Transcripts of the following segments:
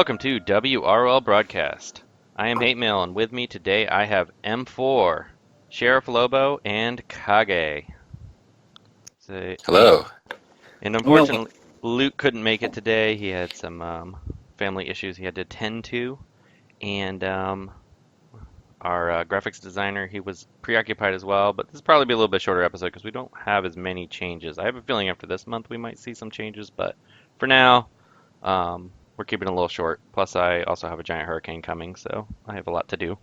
Welcome to WROL Broadcast. I am Hatemael, and with me today I have M4, SherriffLobo, and Kage. Hello. And unfortunately, Luke couldn't make it today. He had some family issues he had to attend to. And our graphics designer, he was preoccupied as well. But this will probably be a little bit shorter episode because we don't have as many changes. I have a feeling after this month we might see some changes. But for now, we're keeping it a little short. Plus, I also have a giant hurricane coming, so I have a lot to do.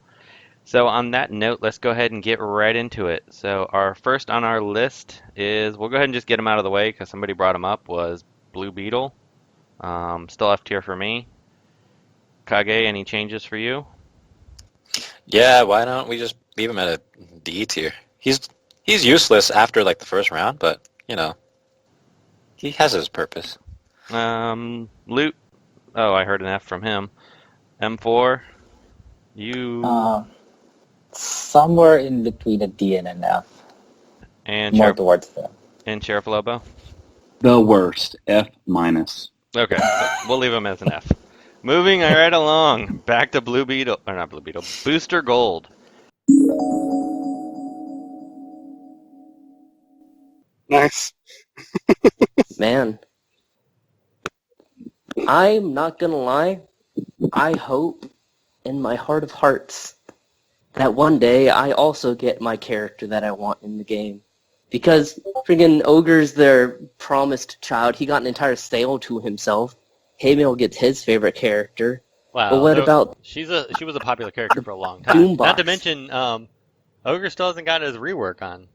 So on that note, let's go ahead and get right into it. So our first on our list is, we'll go ahead and just get him out of the way because somebody brought him up, was Blue Beetle. Still F tier for me. Kage, any changes for you? Yeah, why don't we just leave him at a D tier? He's useless after like the first round, but you know, he has his purpose. Loot. Oh, I heard an F from him. M4. You. Somewhere in between a D and an F. And more towards them. And SherriffLobo? The worst. F minus. Okay, so we'll leave him as an F. Moving right along, back to Blue Beetle, or not Blue Beetle, Booster Gold. Nice. Man, I'm not gonna lie, I hope in my heart of hearts that one day I also get my character that I want in the game. Because friggin' Ogre's their promised child. He got an entire sale to himself. Hatemael gets his favorite character. Wow. But what about... She was a popular character for a long time. Boombox. Not to mention, Ogre still hasn't got his rework on.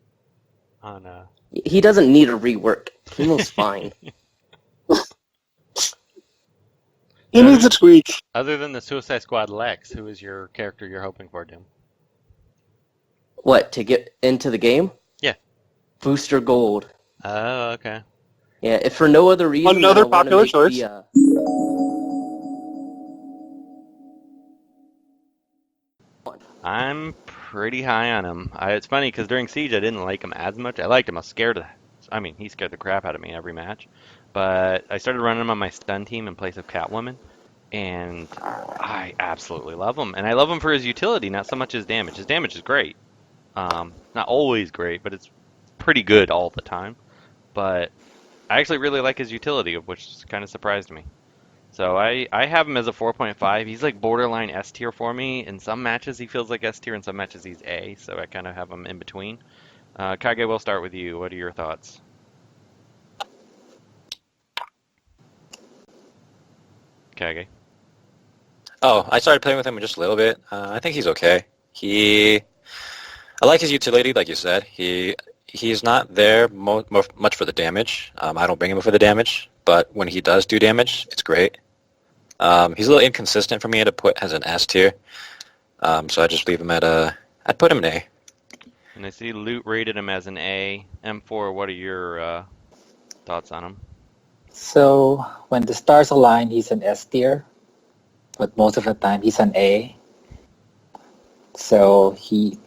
He doesn't need a rework. Hatemael's fine. He needs a tweak. Other than the Suicide Squad Lex, who is your character you're hoping for, Doom? What, to get into the game? Yeah. Booster Gold. Oh, okay. Yeah, if for no other reason... Another popular choice. I'm pretty high on him. It's funny because during Siege I didn't like him as much. I liked him. I was scared of. He scared the crap out of me every match. But I started running him on my stun team in place of Catwoman, and I absolutely love him. And I love him for his utility, not so much his damage. His damage is great. Not always great, but it's pretty good all the time. But I actually really like his utility, which kind of surprised me. So I have him as a 4.5. He's like borderline S tier for me. In some matches he feels like S tier, in some matches he's A, so I kind of have him in between. Kage, we'll start with you. What are your thoughts? Kage. Oh, I started playing with him just a little bit. I think he's okay. I like his utility, like you said. He's not there much for the damage. I don't bring him for the damage, but when he does do damage, it's great. He's a little inconsistent for me to put as an S tier, so I just leave him I'd put him in A. And I see Loot rated him as an A. M4, what are your thoughts on him? So when the stars align, he's an S tier, but most of the time he's an A. So he's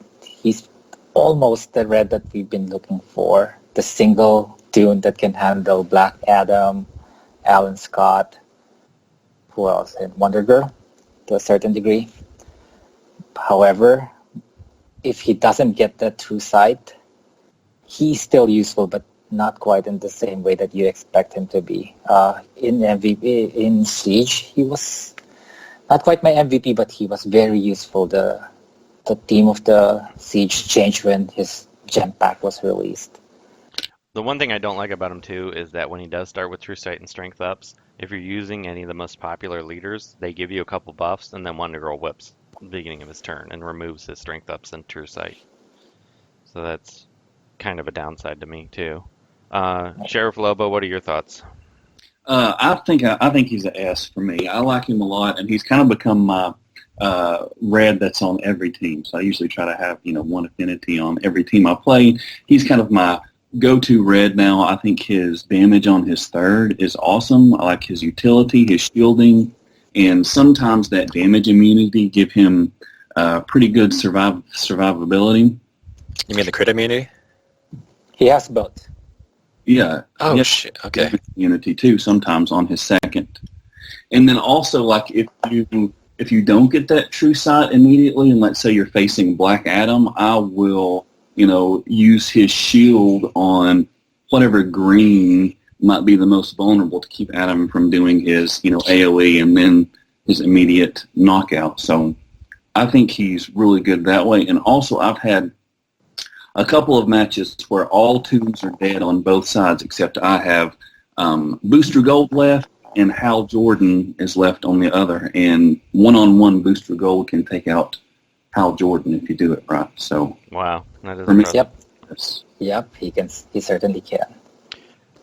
almost the red that we've been looking for. The single tune that can handle Black Adam, Alan Scott, who else? And Wonder Girl to a certain degree. However, if he doesn't get that true sight, he's still useful, but not quite in the same way that you expect him to be. In MVP, in Siege, he was not quite my MVP, but he was very useful. The theme of the Siege changed when his gem pack was released. The one thing I don't like about him too is that when he does start with True Sight and Strength ups, if you're using any of the most popular leaders, they give you a couple buffs, and then Wonder Girl whips at the beginning of his turn and removes his Strength ups and True Sight. So that's kind of a downside to me too. SherriffLobo, what are your thoughts? I think he's an S for me. I like him a lot, and he's kind of become my red that's on every team. So I usually try to have one affinity on every team I play. He's kind of my go-to red now. I think his damage on his third is awesome. I like his utility, his shielding, and sometimes that damage immunity give him pretty good survivability. You mean the crit immunity? He has both. Yeah. Oh, shit. Okay. Immunity too sometimes on his second. And then also, like, if you don't get that true sight immediately, and let's say you're facing Black Adam, I will, use his shield on whatever green might be the most vulnerable to keep Adam from doing his, AoE and then his immediate knockout. So I think he's really good that way. And also, I've had a couple of matches where all twos are dead on both sides, except I have Booster Gold left and Hal Jordan is left on the other. And one-on-one Booster Gold can take out Hal Jordan if you do it right. So Wow, that is for me, impressive. Yep, he certainly can.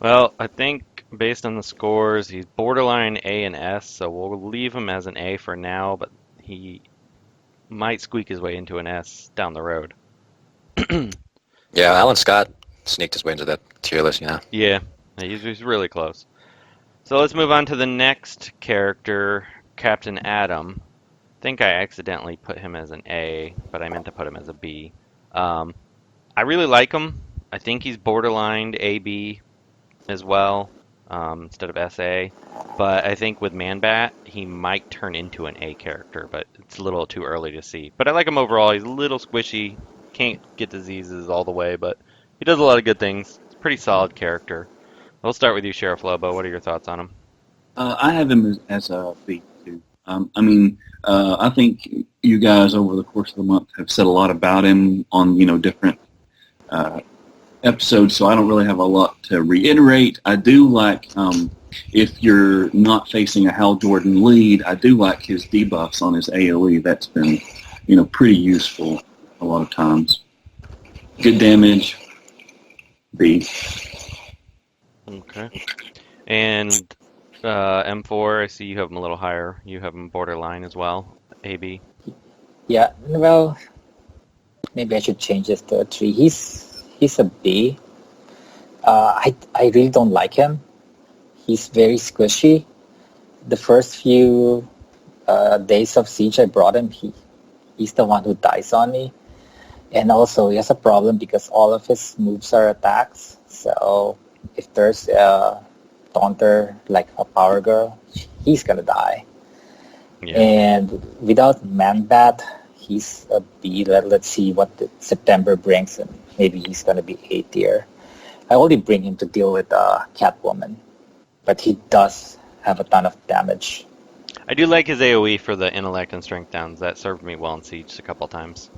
Well, I think based on the scores, he's borderline A and S, so we'll leave him as an A for now, but he might squeak his way into an S down the road. Yeah, Alan Scott sneaked his way into that tier list, Yeah, he's really close. So let's move on to the next character, Captain Atom. I think I accidentally put him as an A, but I meant to put him as a B. I really like him. I think he's borderline AB as well, instead of SA. But I think with Man-Bat, he might turn into an A character, but it's a little too early to see. But I like him overall. He's a little squishy. Can't get diseases all the way, but he does a lot of good things. It's a pretty solid character. We'll start with you, Sheriff Lobo. What are your thoughts on him? I have him as a B too. I think you guys over the course of the month have said a lot about him on different episodes, so I don't really have a lot to reiterate. I do like if you're not facing a Hal Jordan lead, I do like his debuffs on his AoE. That's been pretty useful a lot of times. Good damage. B. Okay. And M4, I see you have him a little higher. You have him borderline as well. AB. Yeah, well, maybe I should change this to a 3. He's a B. I really don't like him. He's very squishy. The first few days of Siege I brought him, he's the one who dies on me. And also he has a problem because all of his moves are attacks. So if there's a taunter like a Powergirl, he's gonna die. Yeah. And without Man-Bat, he's a B. Let's see what September brings him. Maybe he's gonna be A tier. I only bring him to deal with Catwoman, but he does have a ton of damage. I do like his AoE for the intellect and strength downs. That served me well in Siege a couple times,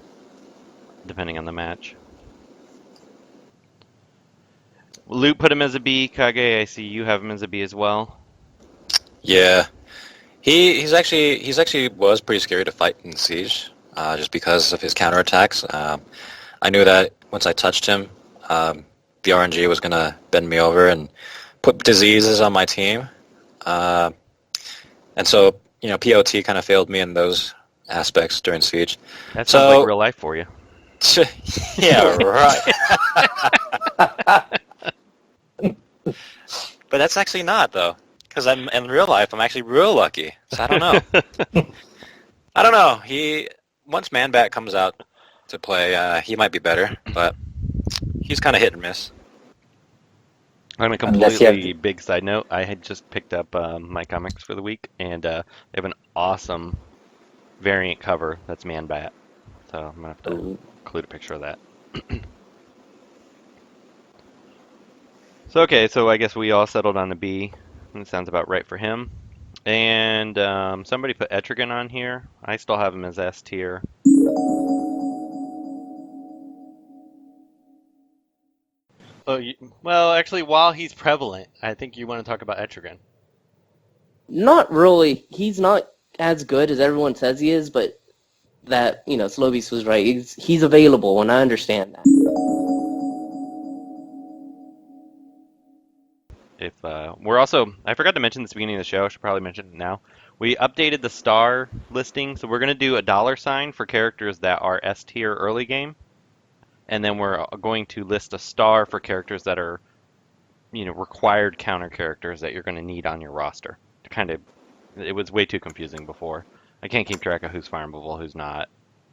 depending on the match. Loot put him as a B. Kage, I see you have him as a B as well. Yeah. He's actually was pretty scary to fight in Siege, just because of his counterattacks. I knew that once I touched him, the RNG was gonna bend me over and put diseases on my team. And so, POT kind of failed me in those aspects during Siege. That sounds like real life for you. Yeah, right. But that's actually not, though. Because in real life, I'm actually real lucky. So I don't know. I don't know. Once Man-Bat comes out to play, he might be better, but he's kind of hit and miss. On a completely big side note, I had just picked up my comics for the week, and they have an awesome variant cover that's Man-Bat. So I'm going to have to include a picture of that. So I guess we all settled on the B. It sounds about right for him. And somebody put Etrigan on here. I still have him as S tier. Well, actually, while he's prevalent, I think you want to talk about Etrigan. Not really. He's not as good as everyone says he is, but that, Slobies was right. He's available, and I understand that. I forgot to mention this at the beginning of the show. I should probably mention it now. We updated the star listing, so we're going to do a $ for characters that are S tier early game, and then we're going to list a star for characters that are, required counter characters that you're going to need on your roster. It was way too confusing before. I can't keep track of who's farmable, who's not.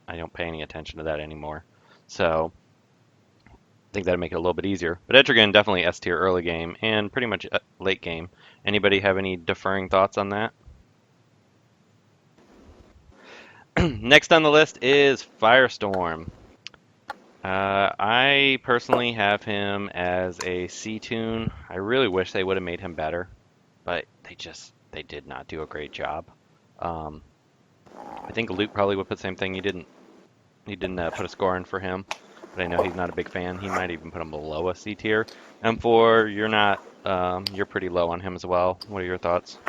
I don't pay any attention to that anymore. So I think that'd make it a little bit easier. But Etrigan, definitely S tier early game and pretty much late game. Anybody have any deferring thoughts on that? Next on the list is Firestorm. I personally have him as a C tune. I really wish they would have made him better, but they did not do a great job. Um, I think Luke probably would put the same thing. He didn't put a score in for him, but I know he's not a big fan. He might even put him below a C tier. M4, you're not. You're pretty low on him as well. What are your thoughts?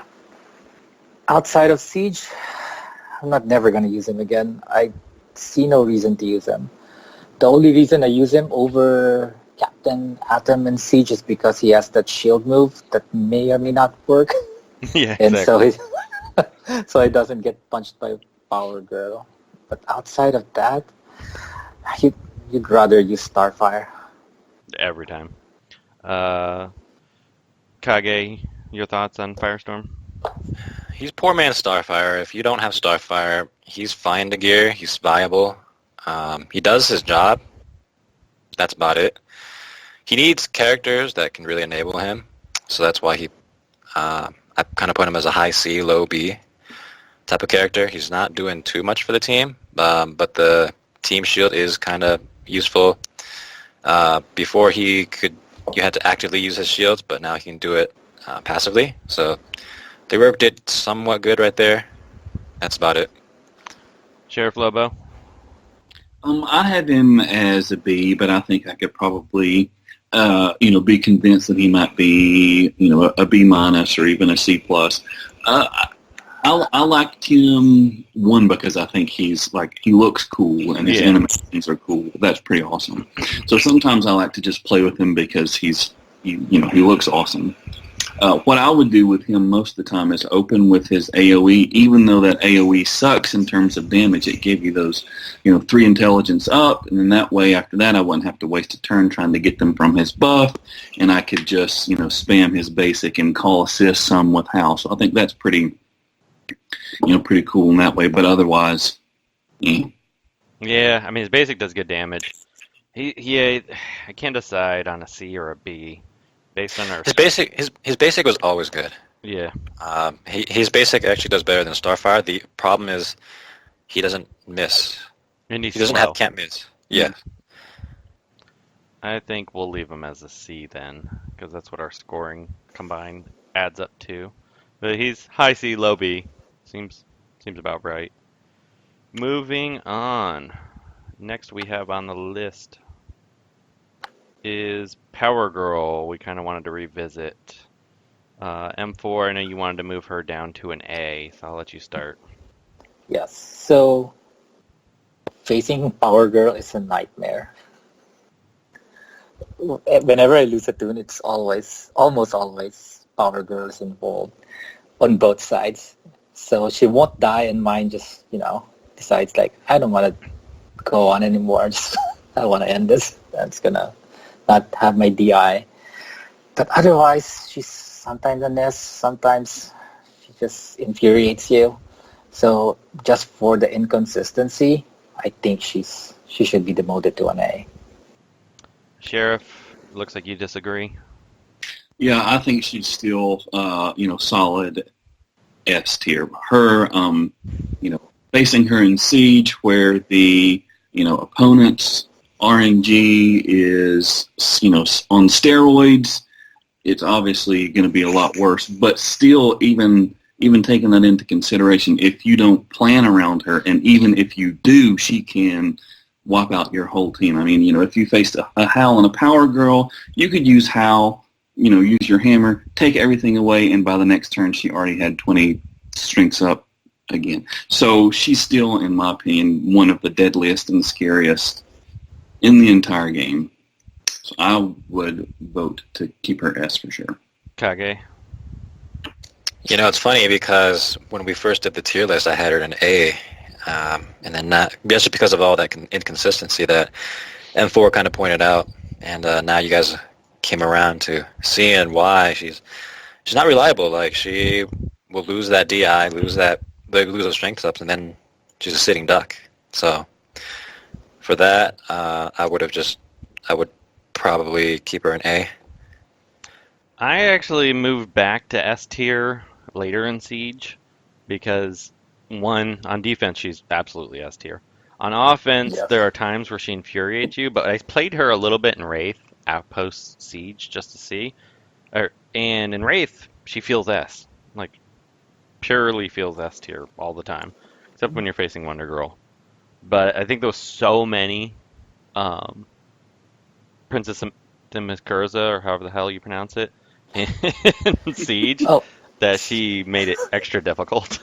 Outside of Siege, I'm not never going to use him again. I see no reason to use him. The only reason I use him over Captain Atom and Siege is because he has that shield move that may or may not work. Yeah, And so exactly. so he doesn't get punched by Powergirl. But outside of that, you'd rather use Starfire. Every time. Kage, your thoughts on Firestorm? He's poor man Starfire. If you don't have Starfire, he's fine to gear. He's viable. He does his job. That's about it. He needs characters that can really enable him. So that's why I kind of put him as a high C, low B type of character. He's not doing too much for the team, but the team shield is kind of useful. Before you had to actively use his shields, but now he can do it passively. So the rework did somewhat good right there. That's about it. SherriffLobo? I have him as a B, but I think I could probably, be convinced that he might be, a B minus or even a C plus. I liked him, one, because I think he looks cool and his animations are cool. That's pretty awesome. So sometimes I like to just play with him because he looks awesome. What I would do with him most of the time is open with his AoE, even though that AoE sucks in terms of damage. It gave you those, 3 intelligence up, and then that way after that I wouldn't have to waste a turn trying to get them from his buff, and I could just, spam his basic and call assist some with Howl. So I think that's pretty cool in that way, but otherwise, Yeah, I mean, his basic does good damage. I can't decide on a C or a B based on our... His basic was always good. Yeah. His basic actually does better than Starfire. The problem is he doesn't miss. And He doesn't can't miss. Yeah. I think we'll leave him as a C then, because that's what our scoring combined adds up to. But he's high C, low B. Seems about right. Moving on. Next we have on the list is Powergirl. We kind of wanted to revisit. M4, I know you wanted to move her down to an A, so I'll let you start. Yes. So facing Powergirl is a nightmare. Whenever I lose a tune, it's almost always Powergirl is involved on both sides. So she won't die, and mine just, decides like, I don't want to go on anymore. I want to end this. That's gonna not have my DI. But otherwise, she's sometimes a mess. Sometimes she just infuriates you. So just for the inconsistency, I think she should be demoted to an A. Sheriff, looks like you disagree. Yeah, I think she's still, solid S tier. Her, facing her in Siege where the, opponent's RNG is, on steroids, it's obviously going to be a lot worse. But still, even taking that into consideration, if you don't plan around her, and even if you do, she can wipe out your whole team. I mean, if you faced a Howl and a Powergirl, you could use Howl, use your hammer, take everything away, and by the next turn she already had 20 strengths up again. So she's still, in my opinion, one of the deadliest and scariest in the entire game. So I would vote to keep her S for sure. Kage. It's funny because when we first did the tier list, I had her in A, and then not just because of all that inconsistency that M4 kind of pointed out, and now you guys came around to seeing why she's not reliable. Like, she will lose that DI, lose those strength ups, and then she's a sitting duck. So for that, I would probably keep her in A. I actually moved back to S tier later in Siege because on defense, she's absolutely S tier. On offense, Yes. there are times where she infuriates you, but I played her a little bit in Wraith post Siege just to see. And in Wraith, she feels S. Like, purely feels S tier all the time. Except when you're facing Wonder Girl. But I think there was so many Princess Themyscira, or however the hell you pronounce it, in Siege, Oh, that she made it extra difficult.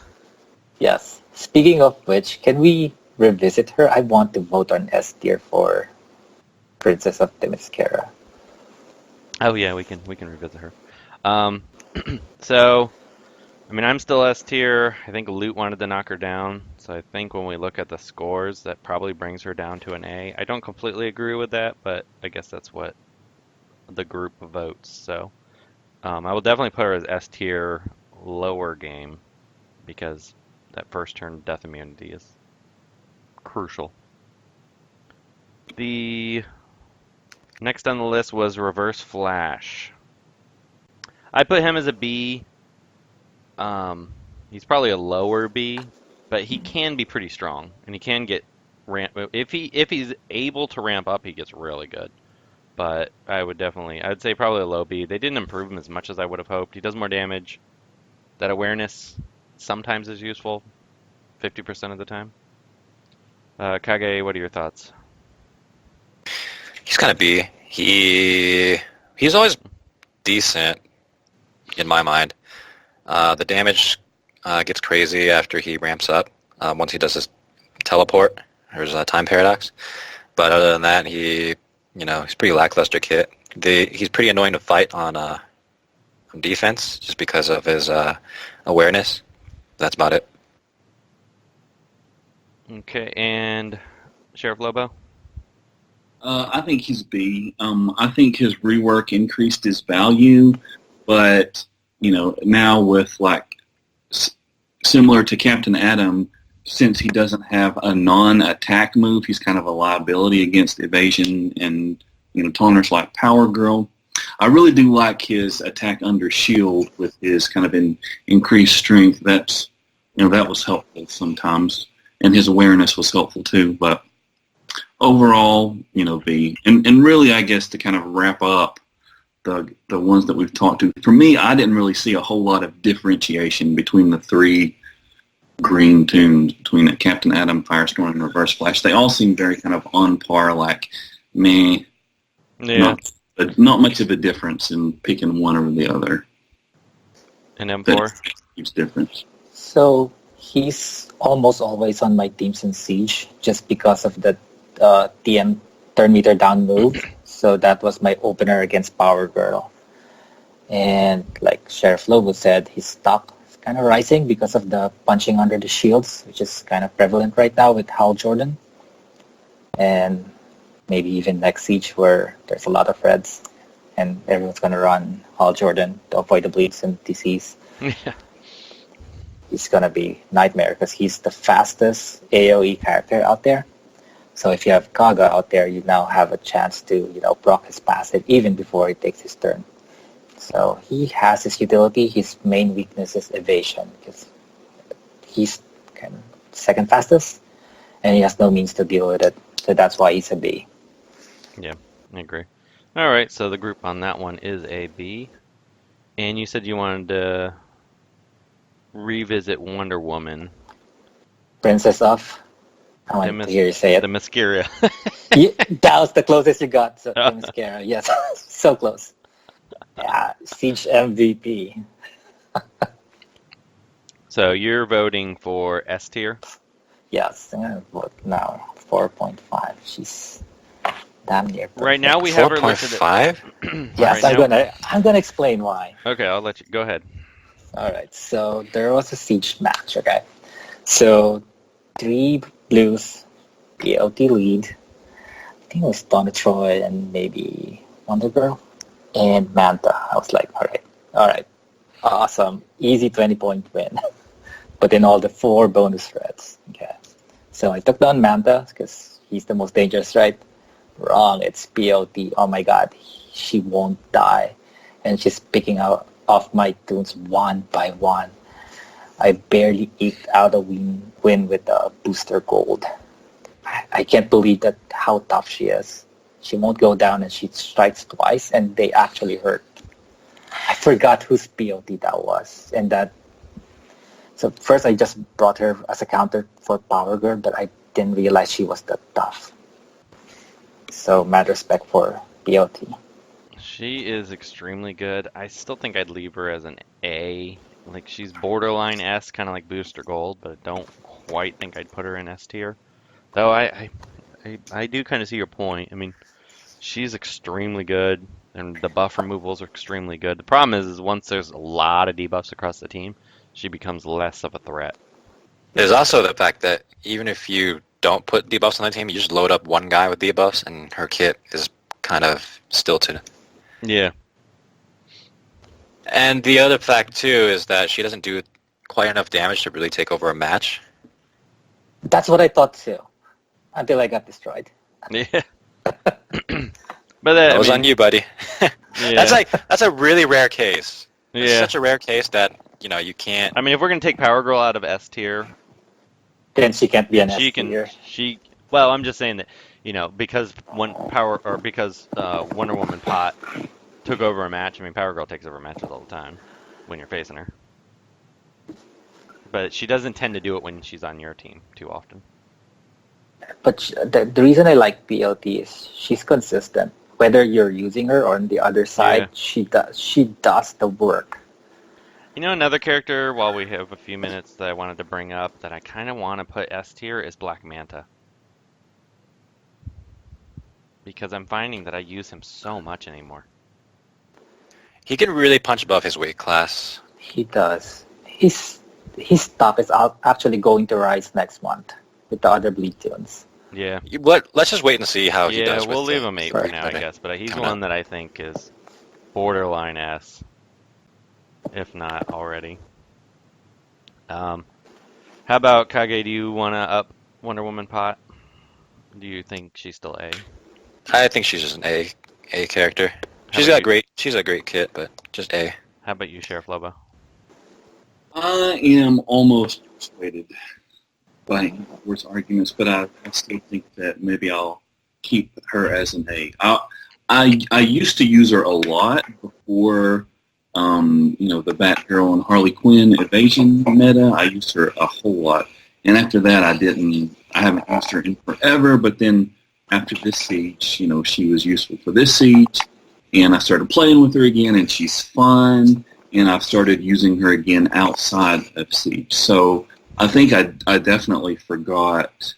yes. Speaking of which, can we revisit her? I want to vote on S tier for Princess of Themyscira. Oh yeah, we can revisit her. Um, so, I mean, I'm still S tier. I think Loot wanted to knock her down, so I think when we look at the scores, that probably brings her down to an A. I don't completely agree with that, but I guess that's what the group votes. So, I will definitely put her as S tier lower game because that first turn death immunity is crucial. The next on the list was Reverse Flash. I put him as a B. He's probably a lower B, but he can be pretty strong, and he can get if he's able to ramp up, he gets really good. But I'd say probably a low B. They didn't improve him as much as I would have hoped. He does more damage. That awareness sometimes is useful, 50% of the time. Kage, what are your thoughts? He's kind of B. He's always decent in my mind. The damage gets crazy after he ramps up. Once he does his teleport, there's a time paradox. But other than that, he's pretty lackluster kit. He's pretty annoying to fight on defense just because of his awareness. That's about it. Okay, and SherriffLobo? I think he's B. I think his rework increased his value, but now with similar to Captain Atom, since he doesn't have a non-attack move, he's kind of a liability against evasion and taunters like Powergirl. I really do like his attack under shield with his kind of increased strength. That was helpful sometimes, and his awareness was helpful too. But overall, B. And really, I guess to kind of wrap up the ones that we've talked to, for me, I didn't really see a whole lot of differentiation between the three green tunes, between Captain Atom, Firestorm, and Reverse Flash. They all seem very kind of on par, like, meh. Yeah. Not much of a difference in picking one over the other. And M4? Huge difference. So he's almost always on my teams in Siege just because of the TM turn meter down move. So that was my opener against Powergirl. And like SherriffLobo said, his stock is kind of rising because of the punching under the shields, which is kind of prevalent right now with Hal Jordan. And maybe even next Siege where there's a lot of Reds and everyone's going to run Hal Jordan to avoid the bleeds and disease. Yeah. He's going to be nightmare because he's the fastest AoE character out there. So if you have Kaga out there, you now have a chance to, proc his passive even before he takes his turn. So he has his utility. His main weakness is evasion because he's kind of second fastest and he has no means to deal with it. So that's why he's a B. Yeah, I agree. All right, so the group on that one is a B. And you said you wanted to revisit Wonder Woman. Princess of? I want to hear you say it. The Mascara. Yeah, that was the closest you got. So, the Mascara, yes. So close. Yeah, Siege MVP. So you're voting for S tier? Yes, I'm going to vote now. 4.5. She's damn near perfect. Right now we have her listed 4.5? Yes, Right I'm gonna explain why. Okay, I'll let you go ahead. All right, so there was a Siege match, okay? So 3 blues, PLT lead. I think it was Donna Troy and maybe Wonder Girl and Manta. I was like, all right, awesome, easy 20-point win. But in all the 4 bonus threats, okay? So I took down Manta because he's the most dangerous, right? Wrong, it's PLT. Oh my god, she won't die. And she's picking out off my tunes one by one. I barely eked out a win with a booster gold. I can't believe that how tough she is. She won't go down and she strikes twice and they actually hurt. I forgot whose POT that was. And that. So first I just brought her as a counter for Powergirl, but I didn't realize she was that tough. So mad respect for POT. She is extremely good. I still think I'd leave her as an A. Like, she's borderline S, kind of like Booster Gold, but I don't quite think I'd put her in S tier. Though I do kind of see your point. I mean, she's extremely good, and the buff removals are extremely good. The problem is once there's a lot of debuffs across the team, she becomes less of a threat. There's also the fact that even if you don't put debuffs on the team, you just load up one guy with debuffs, and her kit is kind of stilted. Yeah. And the other fact, too, is that she doesn't do quite enough damage to really take over a match. That's what I thought too. Until I got destroyed. Yeah. But That was on you, buddy. Yeah. That's a really rare case. It's Yeah. such a rare case that, you can't... I mean, if we're gonna take Powergirl out of S tier, Then she can't be an she S tier. can. Well, I'm just saying that, because Wonder Woman Pot took over a match. I mean, Powergirl takes over matches all the time when you're facing her. But she doesn't tend to do it when she's on your team too often. But the reason I like PLT is she's consistent. Whether you're using her or on the other side, Yeah. she does the work. Another character, while we have a few minutes, that I wanted to bring up that I kind of want to put S tier is Black Manta. Because I'm finding that I use him so much anymore. He can really punch above his weight class. He does. His top is actually going to rise next month with the other bleed tunes. Yeah. Let's just wait and see how he does. Yeah, we'll with leave the him 8 for Sorry. now, I guess. But he's Coming one that I think is borderline S, if not already. How about Kage? Do you want to up Wonder Woman Pot? Do you think she's still A? I think she's just an A character. How She's about you? She's a great kit, but just A. How about you, SherriffLobo? I am almost persuaded by worse arguments, but I still think that maybe I'll keep her as an A. I used to use her a lot before, the Batgirl and Harley Quinn evasion meta. I used her a whole lot, and after that, I haven't used her in forever. But then after this siege, she was useful for this siege, and I started playing with her again, and she's fun. And I've started using her again outside of Siege. So I think I definitely forgot,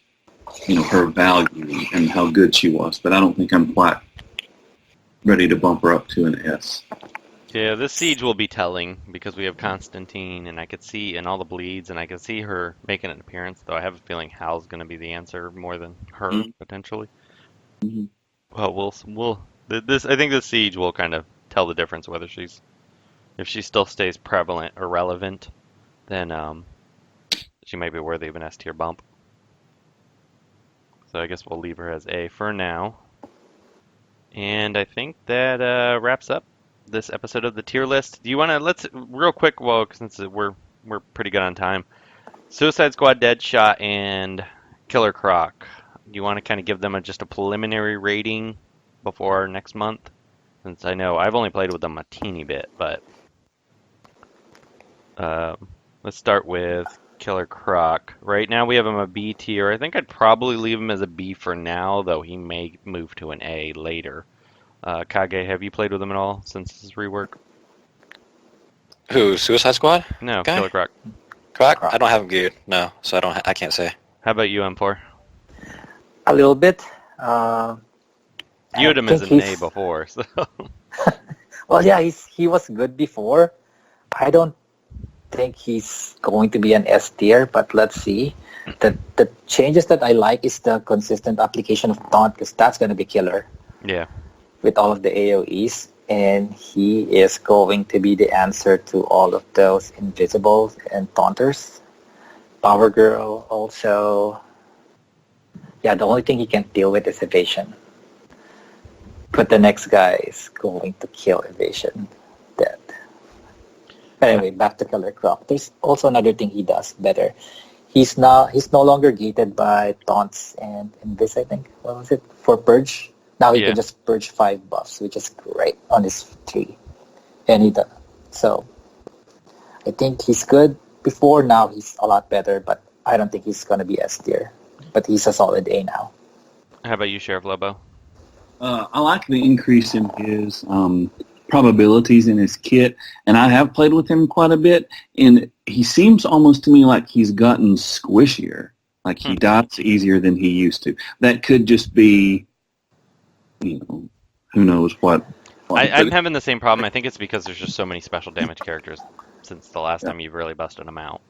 her value and how good she was. But I don't think I'm quite ready to bump her up to an S. Yeah, this siege will be telling because we have Constantine, and I could see in all the bleeds, and I could see her making an appearance. Though I have a feeling Hal's going to be the answer more than her potentially. Mm-hmm. Well, I think this siege will kind of tell the difference whether if she still stays prevalent or relevant, then she might be worthy of an S tier bump. So I guess we'll leave her as A for now. And I think that wraps up this episode of the tier list. Do you want to let's real quick? Well, since we're pretty good on time. Suicide Squad, Deadshot, and Killer Croc. Do you want to kind of give them just a preliminary rating before next month? Since I know I've only played with them a teeny bit, but. Let's start with Killer Croc. Right now we have him a B tier. I think I'd probably leave him as a B for now, though he may move to an A later. Kage, have you played with him at all since his rework? Who? Suicide Squad? No, Guy? Killer Croc. Croc? I don't have him geared. No, so I can't say. How about you, M4? A little bit. You had him as an A before, so. Well, yeah, he was good before. I don't think he's going to be an S tier, but let's see. The changes that I like is the consistent application of taunt, because that's going to be killer. Yeah. With all of the AoEs, and he is going to be the answer to all of those invisibles and taunters. Powergirl also. Yeah, the only thing he can't deal with is evasion. But the next guy is going to kill evasion dead. Anyway, back to Killer Croc. There's also another thing he does better. He's no longer gated by taunts and invis, I think. What was it? For purge. Now he Yeah. can just purge 5 buffs, which is great on his 3. And he does. So I think he's good before. Now he's a lot better, but I don't think he's gonna be S tier. But he's a solid A now. How about you, Sheriff Lobo? I like the increase in his probabilities in his kit, and I have played with him quite a bit, and he seems almost to me like he's gotten squishier. Like he dies easier than he used to. That could just be, who knows what. I'm having the same problem. I think it's because there's just so many special damage characters since the last time you've really busted them out.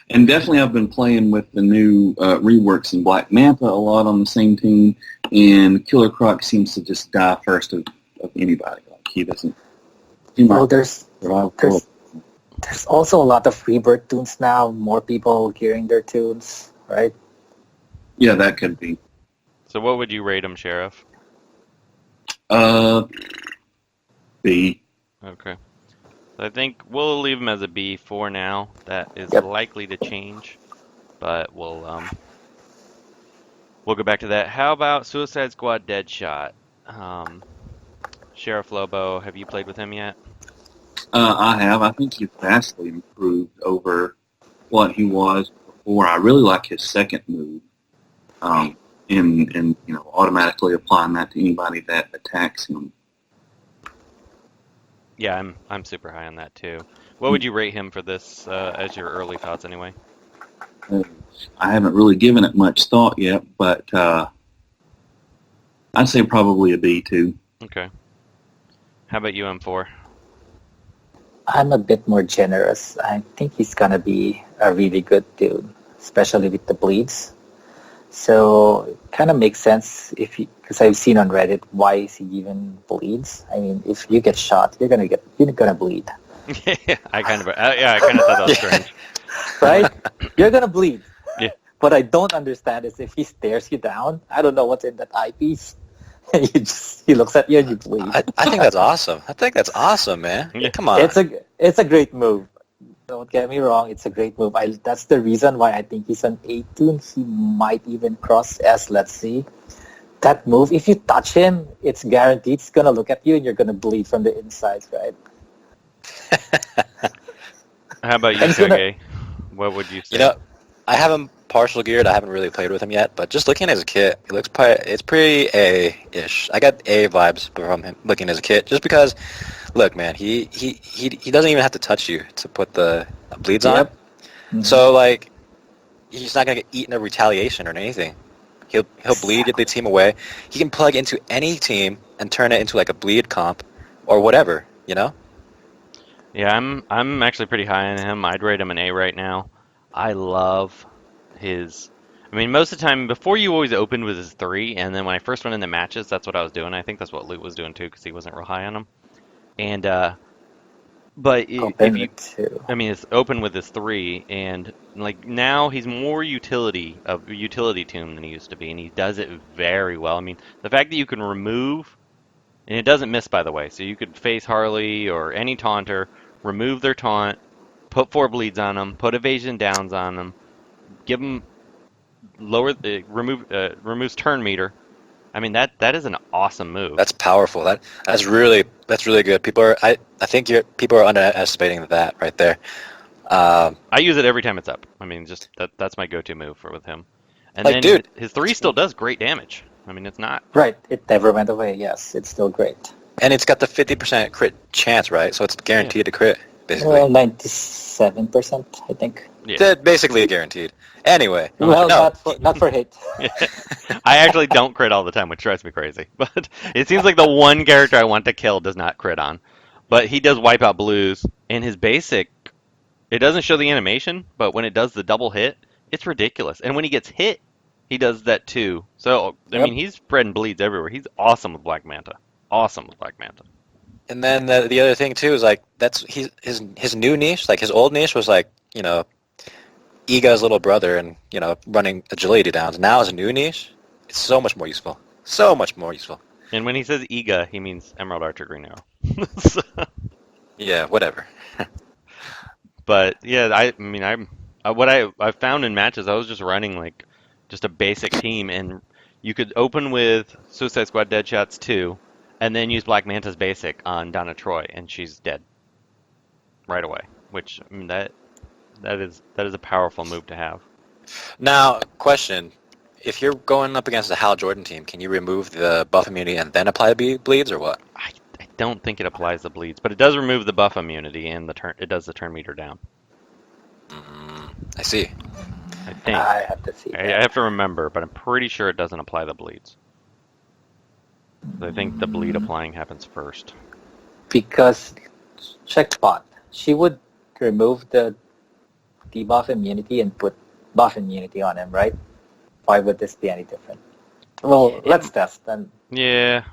And definitely I've been playing with the new reworks in Black Manta a lot on the same team, and Killer Croc seems to just die first of anybody. Like he doesn't. Well, there's also a lot of rebirth tunes now. More people gearing their tunes, right? Yeah, that could be. So what would you rate him, Sheriff? B. Okay. So I think we'll leave him as a B for now. That is likely to change, but we'll go back to that. How about Suicide Squad Deadshot? Sheriff Lobo, have you played with him yet? I have. I think he's vastly improved over what he was before. I really like his second move, and automatically applying that to anybody that attacks him. Yeah, I'm super high on that too. What would you rate him for this as your early thoughts anyway? I haven't really given it much thought yet, but I'd say probably a B too. Okay. How about you, M4? I'm a bit more generous. I think he's gonna be a really good dude, especially with the bleeds. So it kind of makes sense because I've seen on Reddit why is he even bleeds. I mean, if you get shot, you're gonna bleed, Yeah, I kind of thought that was strange. right? You're gonna bleed. Yeah. What I don't understand is if he stares you down. I don't know what's in that eyepiece. And he looks at you and you bleed. I think that's awesome. I think that's awesome, man. Yeah. Come on. It's a great move. Don't get me wrong, it's a great move. That's the reason why I think he's an A tune. He might even cross S. Let's see. That move, if you touch him, it's guaranteed he's gonna look at you and you're gonna bleed from the insides, right? How about you, And he's gonna- Sergey? What would you say? You know, I have him partial geared. I haven't really played with him yet, but just looking at his kit, it's pretty A-ish. I got A vibes from him looking at his kit, just because, look, man, he doesn't even have to touch you to put the bleeds on. Mm-hmm. So like, he's not gonna get eaten of retaliation or anything. He'll bleed, get the team away. He can plug into any team and turn it into like a bleed comp or whatever, you know? Yeah, I'm actually pretty high on him. I'd rate him an A right now. I love his. I mean, most of the time, before you always opened with his 3, and then when I first went into matches, that's what I was doing. I think that's what Luke was doing too, because he wasn't real high on him. And but if you, I mean, it's open with his 3, and like now he's more utility tune than he used to be, and he does it very well. I mean, the fact that you can remove, and it doesn't miss, by the way, so you could face Harley or any taunter, remove their taunt, put 4 bleeds on them, put evasion downs on them, give them removes turn meter. I mean, that is an awesome move. That's powerful. That's really good. I think people are underestimating that right there. I use it every time it's up. I mean, just that's my go-to move with him. And like, then dude, his 3 still does great damage. I mean, it's not right. It never went away. Yes, it's still great. And it's got the 50% crit chance, right? So it's guaranteed to crit, basically. Well, 97%, I think. Yeah. Basically guaranteed. Anyway, Well, no. not for hate. I actually don't crit all the time, which drives me crazy. But it seems like the one character I want to kill does not crit on. But he does wipe out blues, and his basic, it doesn't show the animation, but when it does the double hit, it's ridiculous. And when he gets hit, he does that too. So, I mean, he's spreading bleeds everywhere. He's awesome with Black Manta. And then the other thing too is like his new niche, like his old niche was like, Iga's little brother and, running agility downs. Now his new niche, it's so much more useful. So much more useful. And when he says Iga, he means Emerald Archer Green Arrow. So, Yeah, whatever. But yeah, I mean, what I found in matches, I was just running like just a basic team, and you could open with Suicide Squad Deadshots 2, and then use Black Manta's basic on Donna Troy, and she's dead right away. Which I mean, that is a powerful move to have. Now, question. If you're going up against a Hal Jordan team, can you remove the buff immunity and then apply the bleeds, or what? I don't think it applies the bleeds, but it does remove the buff immunity, and it does the turn meter down. I see. I think. I have to see. I have to remember, but I'm pretty sure it doesn't apply the bleeds. So I think the bleed applying happens first. Because checkpot, she would remove the debuff immunity and put buff immunity on him, right? Why would this be any different? Well, let's test then. Yeah.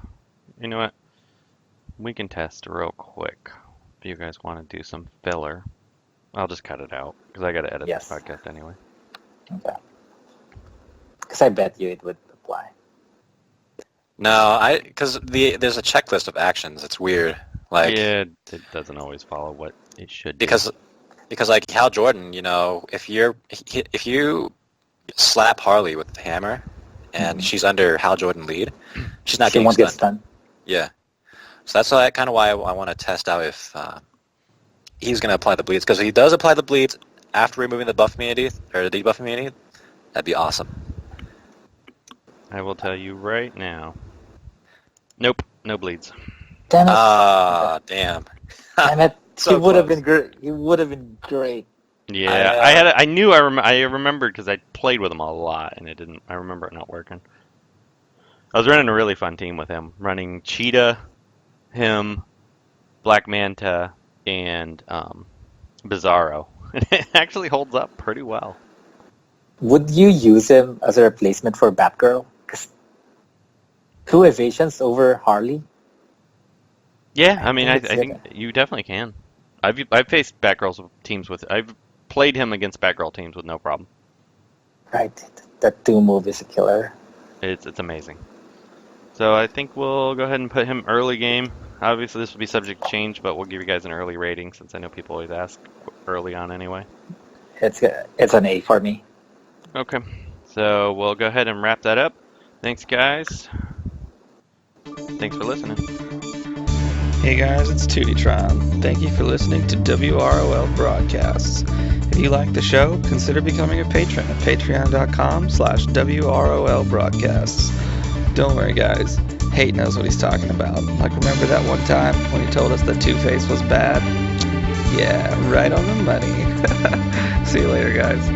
You know what? We can test real quick. If you guys want to do some filler, I'll just cut it out because I got to edit Yes. this podcast anyway. Okay. Because I bet you it would apply. No, because there's a checklist of actions. It's weird. Like, yeah, it doesn't always follow what it should do. because like Hal Jordan, you know, if you slap Harley with the hammer and she's under Hal Jordan lead, she's not She getting won't stunned. get stunned. Yeah. So that's kind of why I want to test out if he's going to apply the bleeds. Because if he does apply the bleeds after removing the buff immunity, or the debuff immunity, that'd be awesome. I will tell you right now. Nope, no bleeds. Damn it. Damn. Damn it. So He would have close. been great. He would have been great. Yeah, I remembered because I played with him a lot, and I remember it not working. I was running a really fun team with him, running Cheetah, him, Black Manta, and Bizarro. And it actually holds up pretty well. Would you use him as a replacement for Batgirl? Because 2 evasions over Harley? Yeah, I mean, I think it's think you definitely can. I've faced Batgirl teams with. I've played him against Batgirl teams with no problem. Right. That 2 move is a killer. It's amazing. So I think we'll go ahead and put him early game. Obviously, this will be subject to change, but we'll give you guys an early rating since I know people always ask early on anyway. It's an A for me. Okay, so we'll go ahead and wrap that up. Thanks, guys. Thanks for listening. Hey guys, it's Tootytron. Thank you for listening to WROL Broadcasts. If you like the show, consider becoming a patron at patreon.com/WROL Broadcasts. Don't worry guys, Hate knows what he's talking about. Like, remember that one time when he told us that Two-Face was bad? Yeah, right on the money. See you later guys.